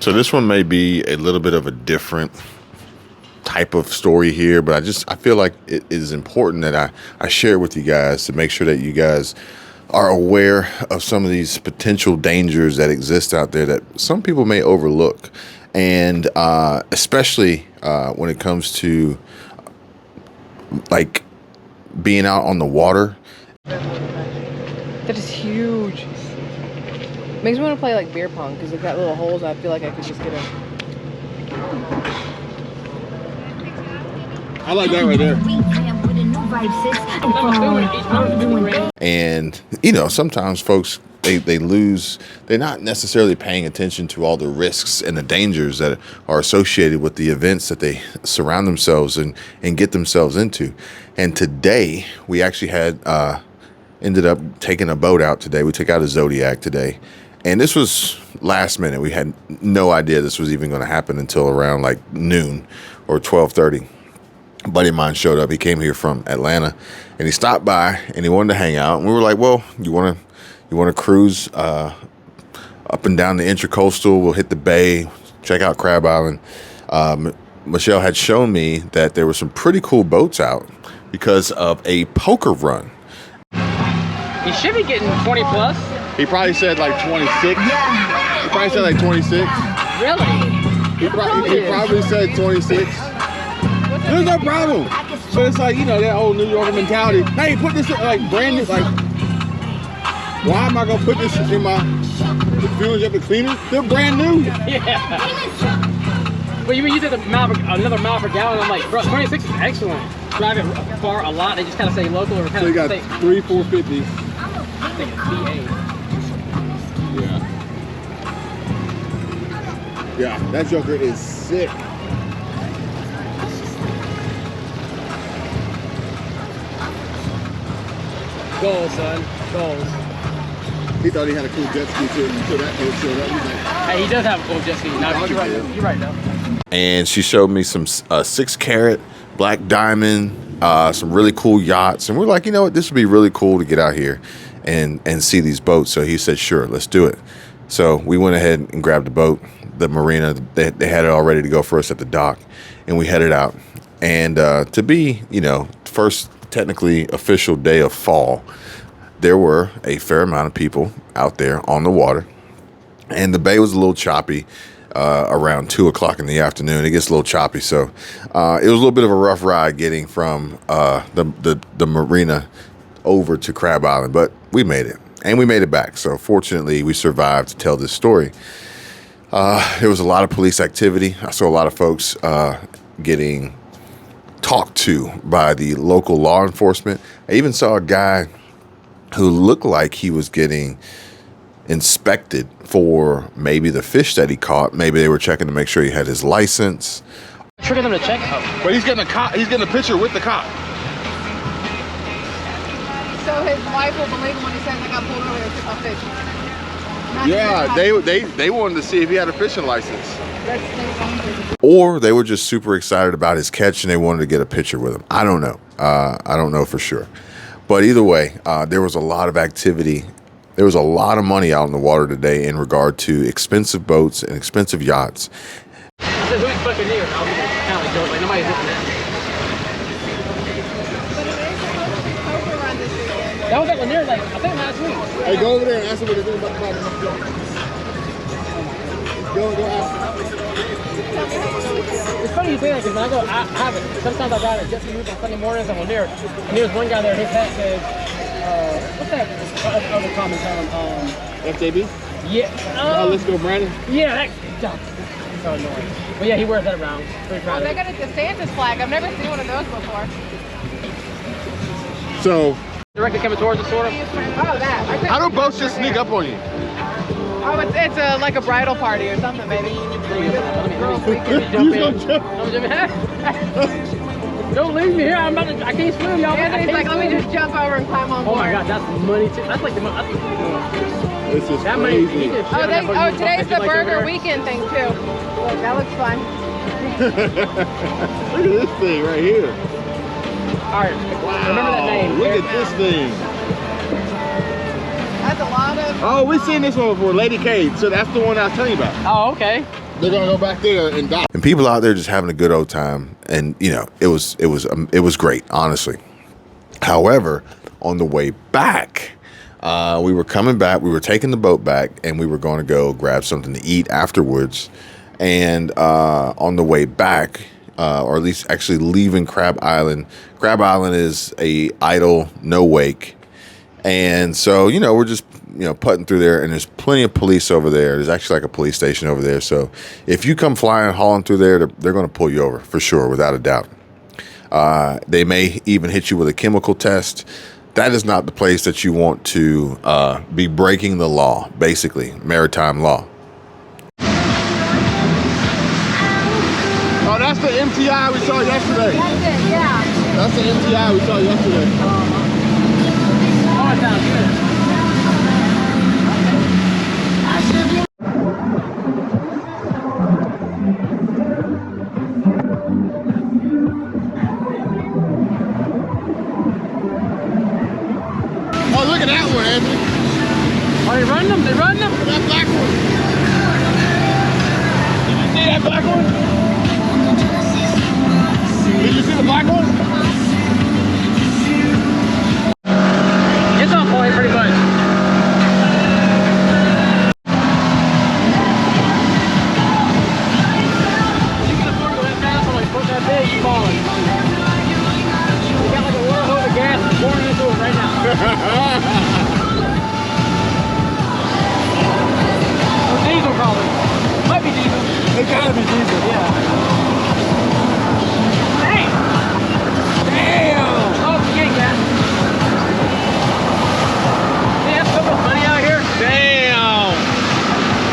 So this one may be a little bit of a different type of story here, but I feel like it is important that I share it with you guys to make sure that you guys are aware of some of these potential dangers that exist out there that some people may overlook. And especially when it comes to like being out on the water. That is huge. Makes me want to play like beer pong because it's got little holes. I feel like I could just get a. I like that right there. And you know, sometimes folks they lose. They're not necessarily paying attention to all the risks and the dangers that are associated with the events that they surround themselves and get themselves into. And today we actually had ended up taking a boat out today. We took out a Zodiac today. And this was last minute. We had no idea this was even going to happen until around like noon or 12:30. A buddy of mine showed up. He came here from Atlanta, and he stopped by and he wanted to hang out. And we were like, "Well, you want to cruise up and down the Intracoastal? We'll hit the bay, check out Crab Island." Michelle had shown me that there were some pretty cool boats out because of a poker run. He should be getting 20 plus. He probably said like 26. He probably said like 26. Really? He probably said 26. There's no problem. But it's like, you know, that old New Yorker mentality. Hey, put this in, like brand new. Like, why am I gonna put this in my fuels up to clean it? They're brand new. Yeah. But you said another mile per gallon. I'm like, bro, 26 is excellent. Drive it far a lot. They just kind of say local or kind so of. you got 3 450s. I think it's VA. Yeah, that Joker is sick. Goals, son. Goals. He thought he had a cool jet ski too until that dude showed up. He's like, Hey, he does have a cool jet ski. No, you're right. You're right, though. And she showed me some 6-carat black diamond, some really cool yachts. And we're like, you know what, this would be really cool to get out here and see these boats. So he said, sure, let's do it. So we went ahead and grabbed the boat, the marina. They had it all ready to go for us at the dock, and we headed out. And to be, you know, first technically official day of fall, there were a fair amount of people out there on the water, and the bay was a little choppy. Around 2 o'clock in the afternoon, it gets a little choppy, so it was a little bit of a rough ride getting from the marina over to Crab Island, but we made it, and we made it back. So fortunately, we survived to tell this story. There was a lot of police activity. I saw a lot of folks getting talked to by the local law enforcement. I even saw a guy who looked like he was getting inspected for maybe the fish that he caught. Maybe they were checking to make sure he had his license. Trigger them to check out. but he's getting a cop. He's getting a picture with the cop. So his wife will believe him when he says I got pulled over to pick up fish. Yeah, they wanted to see if he had a fishing license. Or they were just super excited about his catch and they wanted to get a picture with him. I don't know. I don't know for sure. But either way, there was a lot of activity. There was a lot of money out in the water today in regard to expensive boats and expensive yachts. It says who's Buccaneer. I'll be kind of like joke. Like nobody's looking at me. That was at Lanier, like, I think last week. Hey, go over there and ask him what they're doing about the problem. Go ask him. It's funny you say that because when I go, I have it. Sometimes I ride a jet ski on Sunday mornings on Lanier. And there's one guy there, his hat says, what's that other common term? FJB? Yeah. Let's go, Brandon. Yeah, that. God, so annoying. But yeah, he wears that around. Pretty proud Well, of they it. got a DeSantis flag. I've never seen one of those before. So, Directly coming towards us, sort of. Oh, that. how do boats just sneak up on you? Oh, it's a like a bridal party or something, maybe. Girls weekend. Jump in. Don't leave me here. I can't swim, y'all. Anthony's like, let me just jump over and climb on board. Oh my God, that's money too. That's like the money. This is That money. crazy. Today's the burger weekend thing too. Look, that looks fun. Look at this thing right here. All right, Wow. remember that name. Look at this thing. That's a lot of. Oh, we've seen this one before, Lady K. So that's the one I was telling you about. Oh, okay. they're gonna go back there and die. And people out there just having a good old time, and you know, it was great, honestly. However, on the way back, we were coming back. We were taking the boat back, and we were going to go grab something to eat afterwards. And on the way back, or at least actually leaving Crab Island. Crab Island is a idle, no wake. And so, you know, we're just, you know, putting through there, and there's plenty of police over there. There's actually like a police station over there. So if you come flying, hauling through there, they're going to pull you over for sure, without a doubt. They may even hit you with a chemical test. That is not the place that you want to be breaking the law, basically, maritime law. Oh, that's the MTI we saw yesterday. That's it, yeah. That's the MTI we saw yesterday. Oh, it sounds good. Oh, look at that one, Anthony. Are they running them? They running them? That black one. Did you see that black one? Did you see the black one? It's on point pretty much. You can afford to go that fast on like foot that big, you falling. You got like a water hose of gas pouring into it right now. Or diesel probably. Might be diesel. It gotta be diesel. Yeah. Hey! Damn! Oh, you ain't gas. Yeah, that's so much money out here. Damn!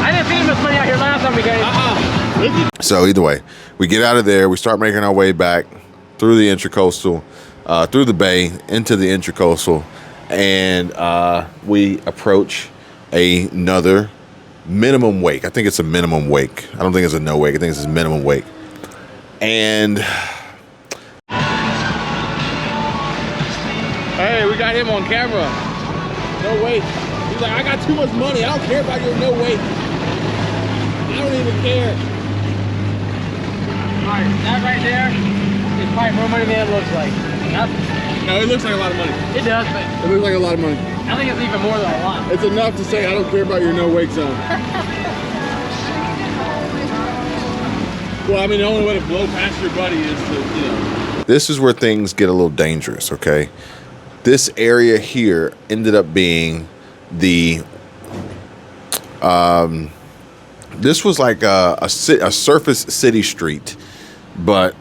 I didn't see much money out here last time we came. So either way, we get out of there. We start making our way back through the intracoastal, through the bay, into the intracoastal, and we approach another minimum wake. I think it's a minimum wake. I don't think it's a no wake. I think it's a minimum wake. And hey, we got him on camera. No wait. He's like, I got too much money. I don't care about your no wait. I don't even care. Alright, that right there is probably more money than it looks like. Nothing. No, it looks like a lot of money. It does, but It looks like a lot of money. I think it's even more than a lot. It's enough to say I don't care about your no wake zone. Well, I mean, the only way to blow past your buddy is to, you know. this is where things get a little dangerous, okay? This area here ended up being the this was like a surface city street, but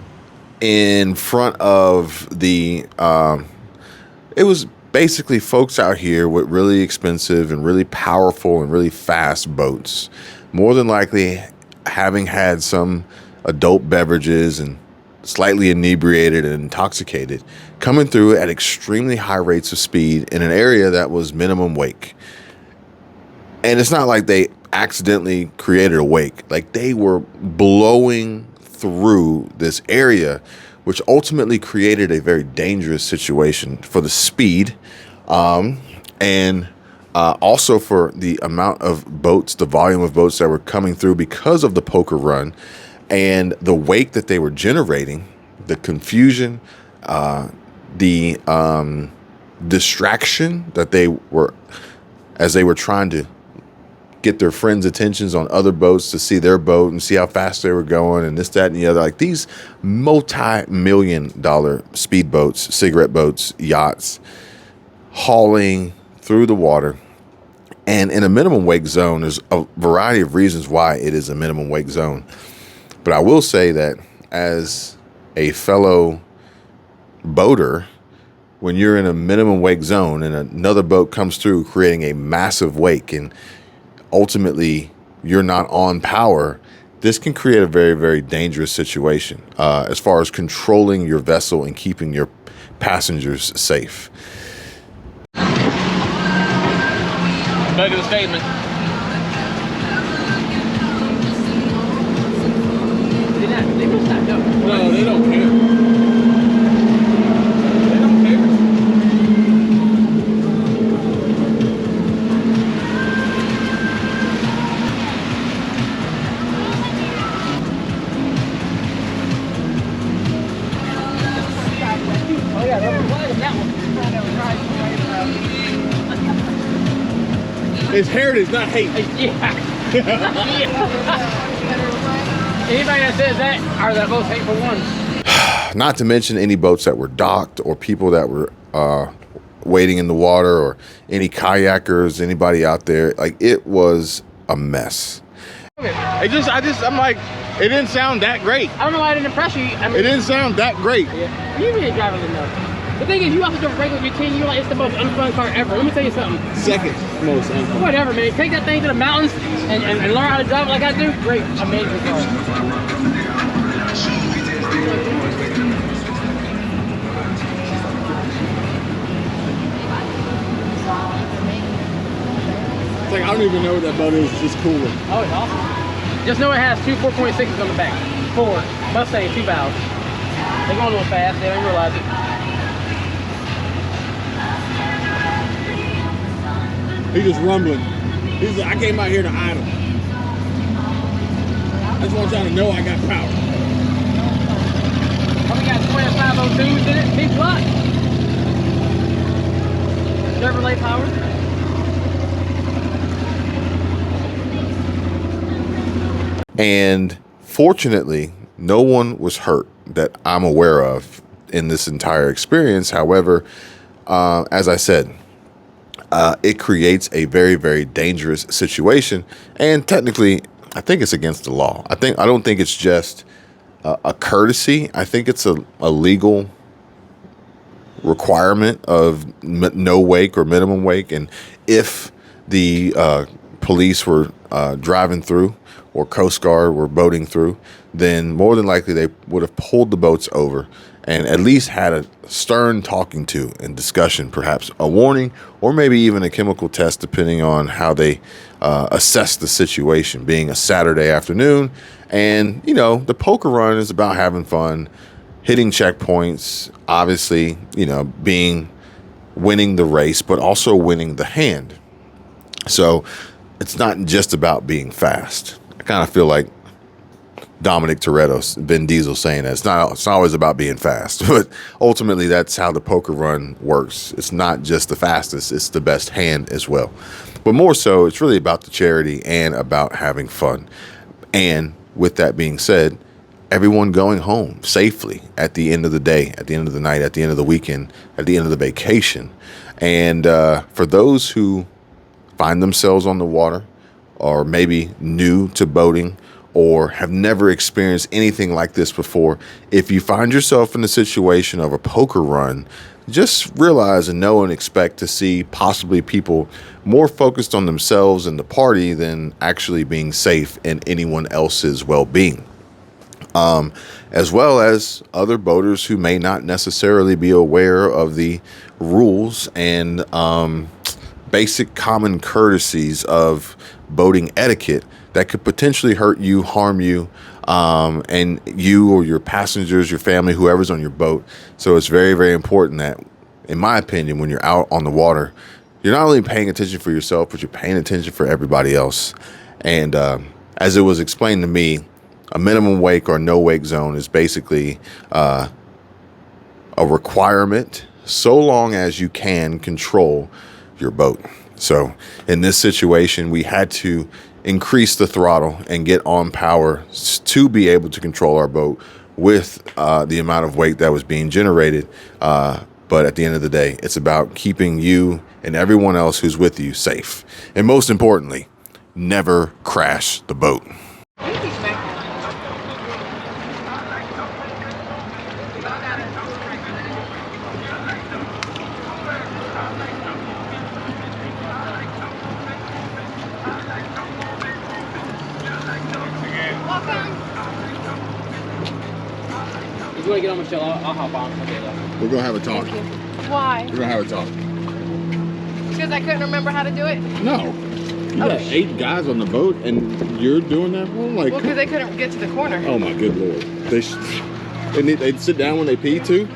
in front of the it was basically folks out here with really expensive and really powerful and really fast boats, more than likely having had some adult beverages and slightly inebriated and intoxicated, coming through at extremely high rates of speed in an area that was minimum wake. And it's not like they accidentally created a wake. Like, they were blowing through this area, which ultimately created a very dangerous situation for the speed, and also for the amount of boats, the volume of boats that were coming through because of the poker run and the wake that they were generating, the confusion, the distraction that they were, as they were trying to get their friends' attentions on other boats to see their boat and see how fast they were going and this, that, and the other. Like, these multi-million-dollar speedboats, cigarette boats, yachts, hauling through the water. And in a minimum wake zone, there's a variety of reasons why it is a minimum wake zone. But I will say that as a fellow boater, when you're in a minimum wake zone and another boat comes through creating a massive wake and ultimately you're not on power, this can create a very, very dangerous situation as far as controlling your vessel and keeping your passengers safe. Back to the statement. They must not know. No, they don't care. They don't care. It's heritage, not hate. Yeah. Anybody that says that are the most hateful ones. Not to mention any boats that were docked or people that were waiting in the water or any kayakers, anybody out there. Like, it was a mess. I'm like, it didn't sound that great. I don't know why I didn't impress you. I mean, It didn't sound that great. yeah. You really driving enough. The thing is, you also drove regular routine. You're like, it's the most unfun car ever. Let me tell you something. Second most unfun. Whatever, man. Take that thing to the mountains and learn how to drive it like I do. Great, amazing car. It's like, I don't even know what that boat is. It's just cooler. Oh, it's awesome. Just know it has two 4.6s on the back. Ford Mustang 2 valves. They're going a little fast. They don't realize it. He's just rumbling. He's like, I came out here to idle. I just want y'all to know I got power. Only got 2502s in it. Big block. Chevrolet power. And fortunately, no one was hurt that I'm aware of in this entire experience. However, as I said, it creates a very, very dangerous situation. And technically, I think it's against the law. I don't think it's just a courtesy. I think it's a legal requirement of no wake or minimum wake. And if the police were driving through or Coast Guard were boating through, then more than likely they would have pulled the boats over and at least had a stern talking to and discussion, perhaps a warning, or maybe even a chemical test, depending on how they assess the situation, being a Saturday afternoon. And, you know, the poker run is about having fun, hitting checkpoints, obviously, you know, winning the race, but also winning the hand. So it's not just about being fast. I kind of feel like Dominic Toretto, Vin Diesel saying that it's not always about being fast, but ultimately that's how the poker run works. It's not just the fastest, it's the best hand as well. But more so, it's really about the charity and about having fun. And with that being said, everyone going home safely at the end of the day, at the end of the night, at the end of the weekend, at the end of the vacation. And for those who find themselves on the water, or maybe new to boating, or have never experienced anything like this before, if you find yourself in the situation of a poker run, just realize and know and expect to see possibly people more focused on themselves and the party than actually being safe and anyone else's well-being. As well as other boaters who may not necessarily be aware of the rules and basic common courtesies of boating etiquette that could potentially hurt you, harm you, and you or your passengers, your family, whoever's on your boat. So it's very, very important that, in my opinion, when you're out on the water, you're not only paying attention for yourself, but you're paying attention for everybody else. And as it was explained to me, a minimum wake or no wake zone is basically a requirement so long as you can control your boat. So in this situation, we had to increase the throttle and get on power to be able to control our boat with the amount of weight that was being generated. But at the end of the day, it's about keeping you and everyone else who's with you safe. And most importantly, never crash the boat. If you want to get on Michelle, I'll hop on. Okay, We're going to have a talk. Why? We're going to have a talk. Because I couldn't remember how to do it? No. You got 8 guys on the boat and you're doing that? Well, because they couldn't get to the corner. Oh my good Lord. They'd sit down when they pee too?